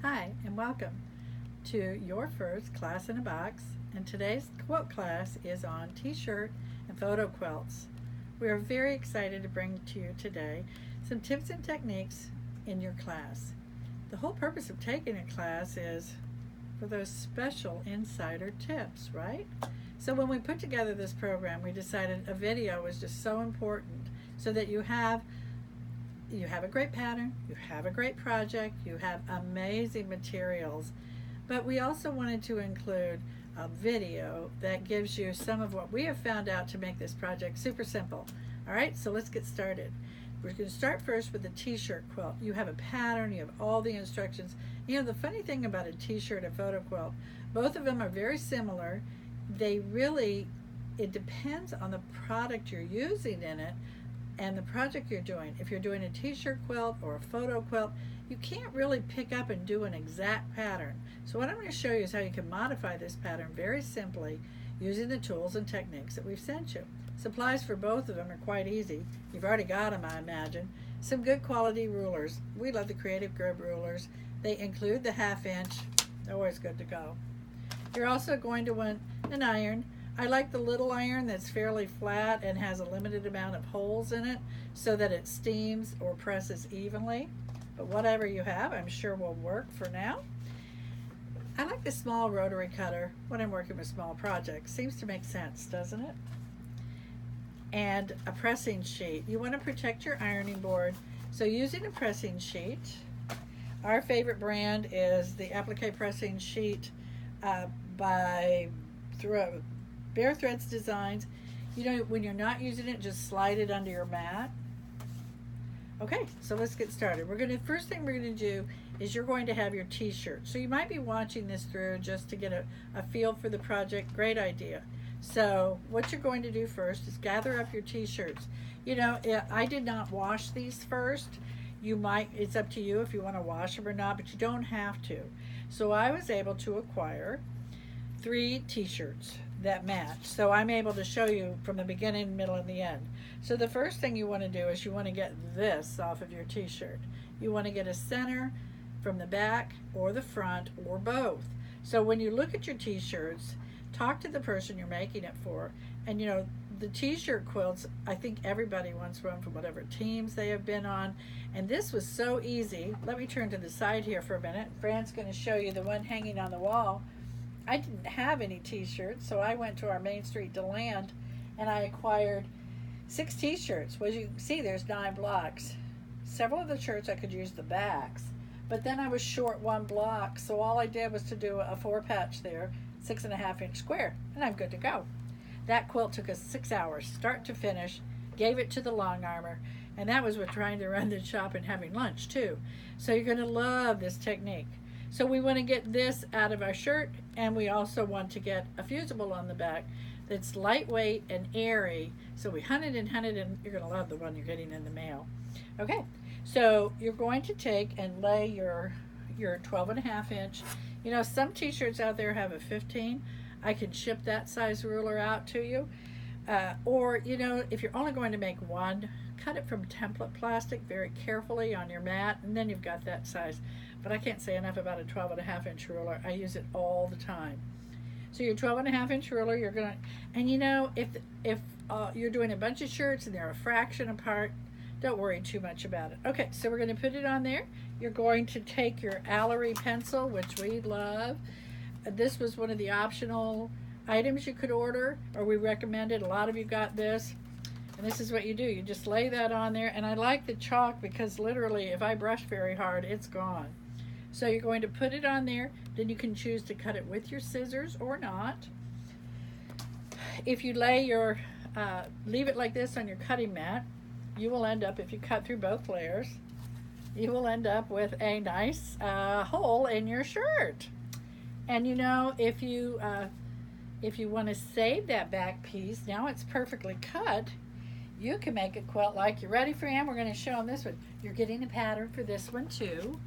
Hi, and welcome to your first class in a box. And today's quilt class is on t-shirt and photo quilts. We are very excited to bring to you today some tips and techniques in your class. The whole purpose of taking a class is for those special insider tips, right? So when we put together this program, we decided a video was just so important so that you have a great pattern, you have a great project, you have amazing materials, but we also wanted to include a video that gives you some of what we have found out to make this project super simple. All right, so let's get started. We're going to start first with the t-shirt quilt. You have a pattern, you have all the instructions. You know, the funny thing about a t-shirt and photo quilt, both of them are very similar. It depends on the product you're using in it and the project you're doing. If you're doing a t-shirt quilt or a photo quilt, you can't really pick up and do an exact pattern. So what I'm going to show you is how you can modify this pattern very simply using the tools and techniques that we've sent you. Supplies for both of them are quite easy. You've already got them, I imagine. Some good quality rulers. We love the Creative Grip rulers. They include the 1/2 inch. They're always good to go. You're also going to want an iron. I like the little iron that's fairly flat and has a limited amount of holes in it so that it steams or presses evenly. But whatever you have, I'm sure will work for now. I like the small rotary cutter when I'm working with small projects. Seems to make sense, doesn't it? And a pressing sheet. You want to protect your ironing board. So using a pressing sheet, our favorite brand is the applique pressing sheet by Bare Threads Designs. You know, when you're not using it, just slide it under your mat. Okay, so let's get started. First thing we're going to do is you're going to have your t-shirt. So you might be watching this through just to get a feel for the project. Great idea. So what you're going to do first is gather up your t-shirts. You know, I did not wash these first. It's up to you if you want to wash them or not, but you don't have to. So I was able to acquire 3 t-shirts that match. So I'm able to show you from the beginning, middle, and the end. So the first thing you want to do is you want to get this off of your t-shirt. You want to get a center from the back or the front or both. So when you look at your t-shirts, talk to the person you're making it for. And you know, the t-shirt quilts, I think everybody wants one from whatever teams they have been on. And this was so easy. Let me turn to the side here for a minute. Fran's going to show you the one hanging on the wall. I didn't have any t-shirts, so I went to our Main Street DeLand and I acquired 6 t-shirts. Well, as you can see, there's 9 blocks. Several of the shirts I could use the backs, but then I was short 1 block, so all I did was to do a 4-patch there, 6.5 inch square, and I'm good to go. That quilt took us 6 hours, start to finish, gave it to the long armor, and that was with trying to run the shop and having lunch too. So you're going to love this technique. So we want to get this out of our shirt, and we also want to get a fusible on the back that's lightweight and airy. So we hunted and hunted, and you're going to love the one you're getting in the mail. Okay, so you're going to take and lay your 12.5 inch. You know, some t-shirts out there have a 15. I can ship that size ruler out to you. Or, you know, if you're only going to make one, cut it from template plastic very carefully on your mat, and then you've got that size. But I can't say enough about a 12.5 inch ruler. I use it all the time. So your 12.5 inch ruler, you're gonna, and you know, if you're doing a bunch of shirts and they're a fraction apart, don't worry too much about it. Okay, so we're gonna put it on there. You're going to take your Allery pencil, which we love. This was one of the optional items you could order, or we recommended. A lot of you got this. And this is what you do. You just lay that on there. And I like the chalk because literally if I brush very hard, it's gone. So you're going to put it on there. Then you can choose to cut it with your scissors or not. If you leave it like this on your cutting mat, you will end up, if you cut through both layers, you will end up with a nice hole in your shirt. And you know, if you want to save that back piece, now it's perfectly cut, you can make a quilt like, you ready, Fran? We're going to show them this one. You're getting a pattern for this one too.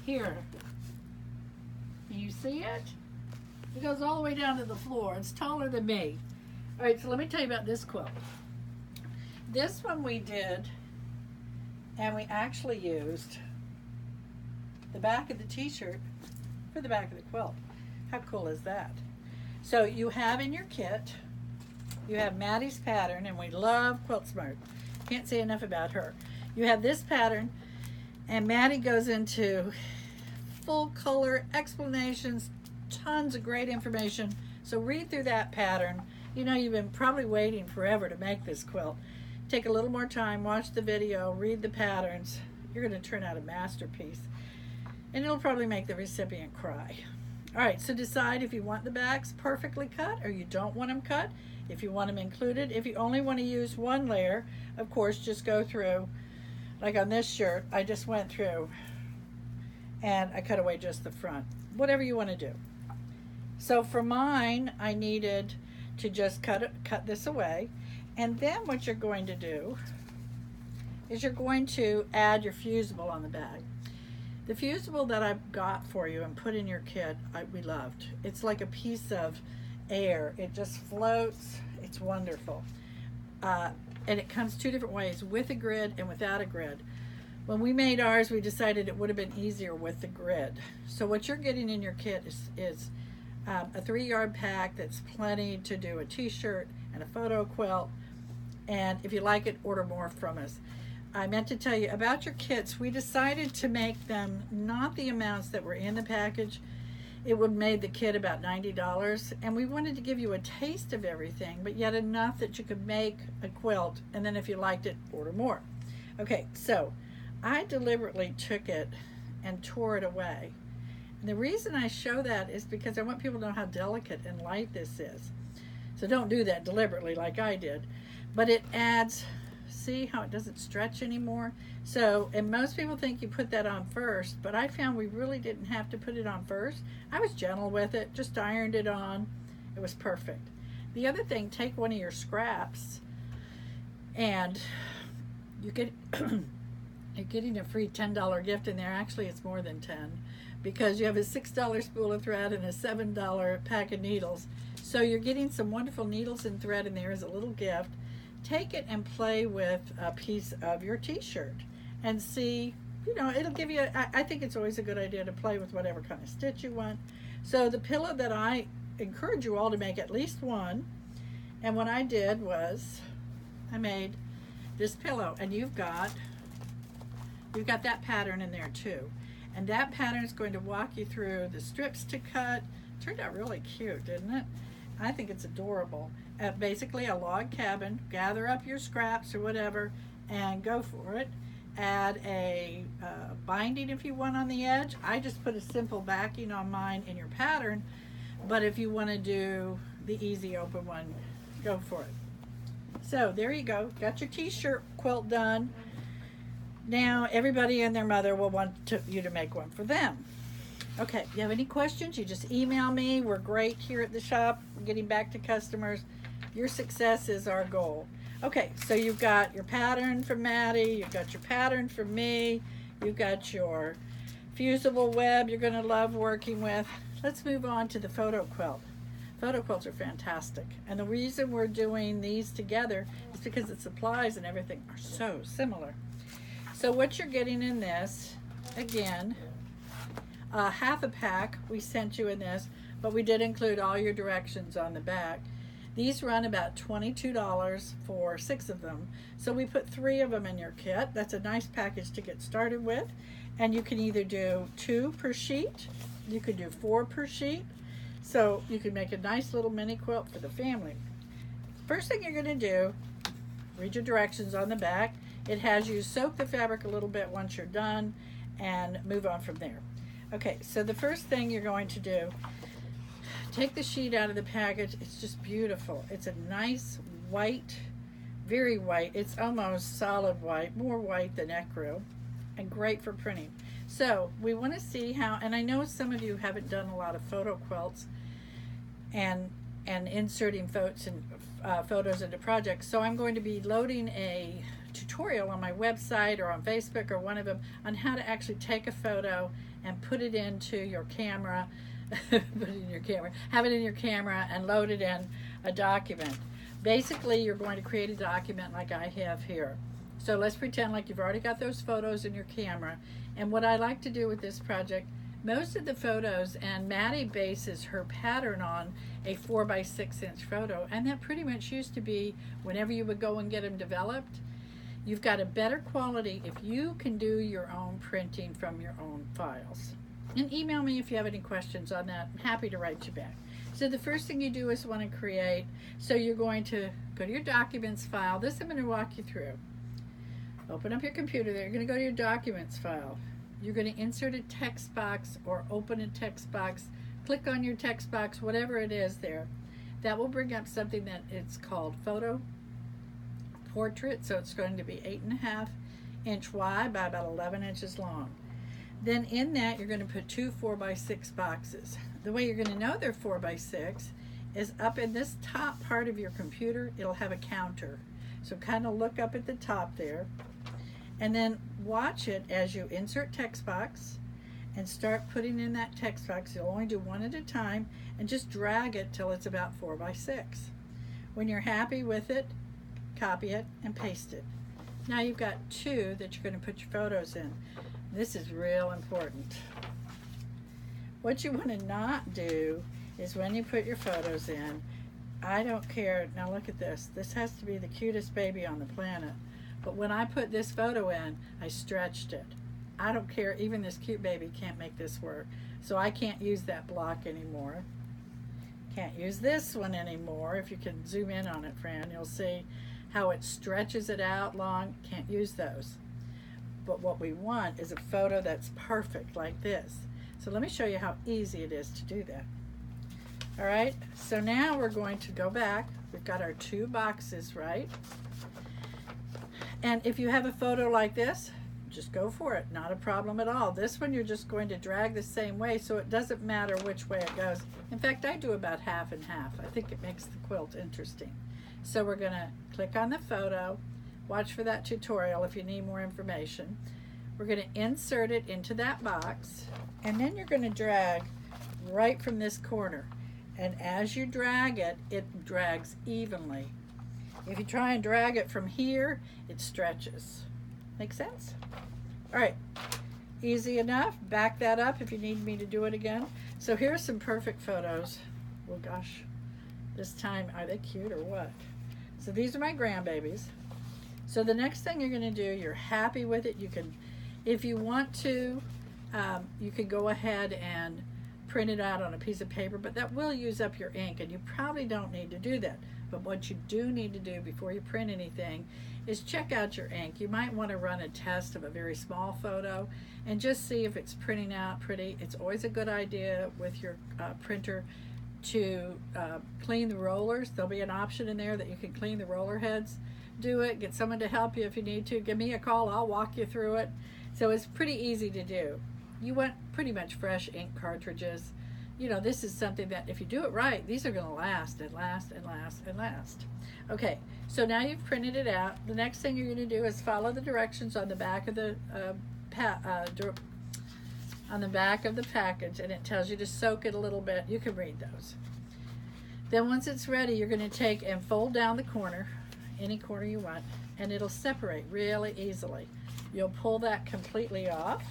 Here. Can you see it? It goes all the way down to the floor. It's taller than me. All right, so let me tell you about this quilt. This one we did, and we actually used the back of the t-shirt for the back of the quilt. How cool is that? So you have in your kit, you have Maddie's pattern, and we love QuiltSmart. Can't say enough about her. You have this pattern, and Maddie goes into full color explanations, tons of great information. So read through that pattern. You know, you've been probably waiting forever to make this quilt. Take a little more time, watch the video, read the patterns. You're going to turn out a masterpiece. And it'll probably make the recipient cry. All right, so decide if you want the backs perfectly cut or you don't want them cut, if you want them included. If you only want to use one layer, of course, just go through. Like on this shirt, I just went through and I cut away just the front. Whatever you want to do. So for mine, I needed to just cut this away. And then what you're going to do is you're going to add your fusible on the back. The fusible that I got for you and put in your kit, we loved. It's like a piece of air. It just floats. It's wonderful. And it comes two different ways, with a grid and without a grid. When we made ours, we decided it would have been easier with the grid. So what you're getting in your kit is a 3-yard pack that's plenty to do a t-shirt and a photo quilt. And if you like it, order more from us. I meant to tell you about your kits. We decided to make them not the amounts that were in the package. It would have made the kit about $90, and we wanted to give you a taste of everything, but yet enough that you could make a quilt, and then if you liked it, order more. Okay, so I deliberately took it and tore it away. And the reason I show that is because I want people to know how delicate and light this is. So don't do that deliberately like I did. But it adds, see how it doesn't stretch anymore? So, and most people think you put that on first, but I found we really didn't have to put it on first. I was gentle with it, just ironed it on. It was perfect. The other thing, take one of your scraps and you get you're getting a free $10 gift in there. Actually, it's more than 10 because you have a $6 spool of thread and a $7 pack of needles. So you're getting some wonderful needles and thread in there as a little gift. Take it and play with a piece of your t-shirt and see, you know, it'll give you, I think it's always a good idea to play with whatever kind of stitch you want. So the pillow that I encourage you all to make at least one, and what I did was I made this pillow, and you've got that pattern in there too. And that pattern is going to walk you through the strips to cut. Turned out really cute, didn't it? I think it's adorable. Basically a log cabin. Gather up your scraps or whatever and go for it. Add a binding if you want on the edge. I just put a simple backing on mine in your pattern, but if you want to do the easy open one, go for it. So there you go. Got your t-shirt quilt done. Now everybody and their mother will want you to make one for them. Okay, if you have any questions, you just email me. We're great here at the shop. We're getting back to customers. Your success is our goal. Okay, so you've got your pattern from Maddie. You've got your pattern from me. You've got your fusible web you're going to love working with. Let's move on to the photo quilt. Photo quilts are fantastic. And the reason we're doing these together is because the supplies and everything are so similar. So what you're getting in this, again, half a pack we sent you in this, but we did include all your directions on the back. These run about $22 for 6 of them. So we put 3 of them in your kit. That's a nice package to get started with. And you can either do 2 per sheet, you could do 4 per sheet. So you can make a nice little mini quilt for the family. First thing you're gonna do, read your directions on the back. It has you soak the fabric a little bit once you're done and move on from there. Okay, so the first thing you're going to do, take the sheet out of the package. It's just beautiful. It's a nice white, very white. It's almost solid white, more white than ecru, and great for printing. So we want to see how, and I know some of you haven't done a lot of photo quilts and inserting photos into projects. So I'm going to be loading a tutorial on my website or on Facebook or one of them on how to actually take a photo and put it into your camera, have it in your camera and load it in a document. Basically, you're going to create a document like I have here. So let's pretend like you've already got those photos in your camera. And what I like to do with this project, most of the photos, and Maddie bases her pattern on a 4x6 inch photo, and that pretty much used to be whenever you would go and get them developed. You've got a better quality if you can do your own printing from your own files. And email me if you have any questions on that. I'm happy to write you back. So the first thing you do is want to create, so you're going to go to your documents file. This I'm going to walk you through. Open up your computer there. You're going to go to your documents file. You're going to insert a text box or open a text box. Click on your text box, whatever it is there. That will bring up something that it's called Photo Portrait. So it's going to be 8.5 inch wide by about 11 inches long. Then in that you're going to put two 4x6 boxes. The way you're going to know they're 4x6 is up in this top part of your computer, it'll have a counter. So kind of look up at the top there. And then watch it as you insert text box and start putting in that text box. You'll only do one at a time and just drag it till it's about 4x6. When you're happy with it, copy it and paste it. Now you've got two that you're going to put your photos in. This is real important. What you want to not do is when you put your photos in, I don't care. Now look at this. This has to be the cutest baby on the planet. But when I put this photo in, I stretched it. I don't care, even this cute baby can't make this work. So I can't use that block anymore. Can't use this one anymore. If you can zoom in on it, Fran, you'll see how it stretches it out long. Can't use those. But what we want is a photo that's perfect like this. So let me show you how easy it is to do that. All right, so now we're going to go back. We've got our two boxes, right? And if you have a photo like this, just go for it, not a problem at all. This one you're just going to drag the same way, so it doesn't matter which way it goes. In fact, I do about half and half. I think it makes the quilt interesting. So we're going to click on the photo, watch for that tutorial if you need more information. We're going to insert it into that box, and then you're going to drag right from this corner. And as you drag it, it drags evenly. If you try and drag it from here, it stretches. Make sense? All right, easy enough. Back that up if you need me to do it again. So here's some perfect photos. Well, gosh, this time, are they cute or what? So these are my grandbabies. So the next thing you're gonna do, you're happy with it. You can, if you want to, you could go ahead and print it out on a piece of paper, but that will use up your ink, and you probably don't need to do that. But what you do need to do before you print anything is check out your ink. You might want to run a test of a very small photo and just see if it's printing out pretty. It's always a good idea with your printer to clean the rollers. There'll be an option in there that you can clean the roller heads. Do it. Get someone to help you if you need to. Give me a call. I'll walk you through it. So it's pretty easy to do. You want pretty much fresh ink cartridges. You know, this is something that if you do it right, these are going to last and last and last and last. Okay, so now you've printed it out. The next thing you're going to do is follow the directions on the back of the package, and it tells you to soak it a little bit. You can read those. Then once it's ready, you're going to take and fold down the corner, any corner you want, and it'll separate really easily. You'll pull that completely off.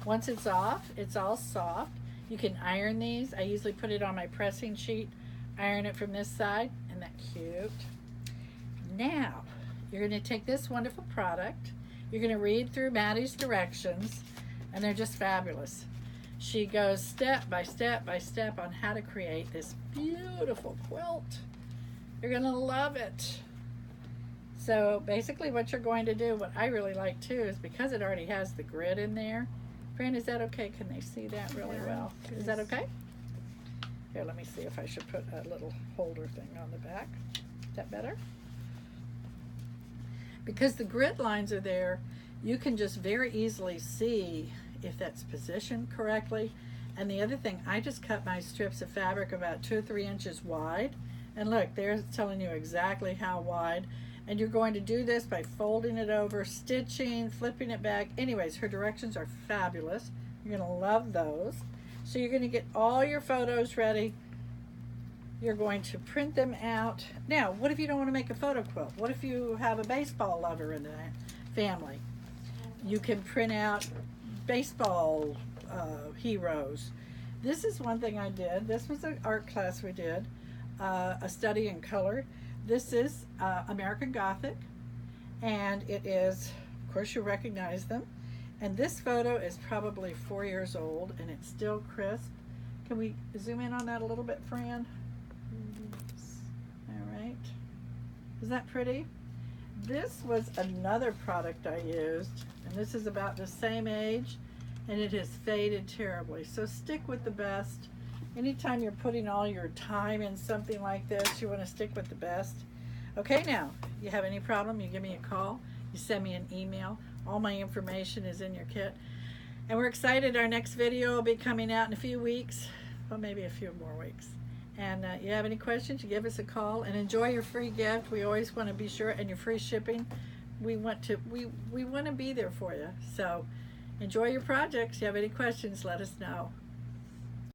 Once it's off, it's all soft. You can iron these. I usually put it on my pressing sheet, iron it from this side. Isn't that cute? Now, you're going to take this wonderful product. You're going to read through Maddie's directions, and they're just fabulous. She goes step by step by step on how to create this beautiful quilt. You're going to love it. So basically what you're going to do, what I really like too, is because it already has the grid in there. Fran, is that okay? Can they see that really well? Is that okay? Here, let me see if I should put a little holder thing on the back. Is that better? Because the grid lines are there, you can just very easily see if that's positioned correctly. And the other thing, I just cut my strips of fabric about 2 or 3 inches wide. And look, they're telling you exactly how wide. And you're going to do this by folding it over, stitching, flipping it back. Anyways, her directions are fabulous. You're going to love those. So you're going to get all your photos ready. You're going to print them out. Now, what if you don't want to make a photo quilt? What if you have a baseball lover in the family? You can print out baseball heroes. This is one thing I did. This was an art class we did, a study in color. This is American Gothic, and it is, of course you recognize them. And this photo is probably 4 years old, and it's still crisp. Can we zoom in on that a little bit, Fran? All right. Isn't that pretty? This was another product I used, and this is about the same age, and it has faded terribly. So stick with the best. Anytime you're putting all your time in something like this, you want to stick with the best. Okay, now, you have any problem, you give me a call, you send me an email. All my information is in your kit. And we're excited. Our next video will be coming out in a few weeks, well, maybe a few more weeks. And you have any questions, you give us a call, and enjoy your free gift. We always want to be sure, and your free shipping. We want to be there for you. So enjoy your projects. If you have any questions, let us know.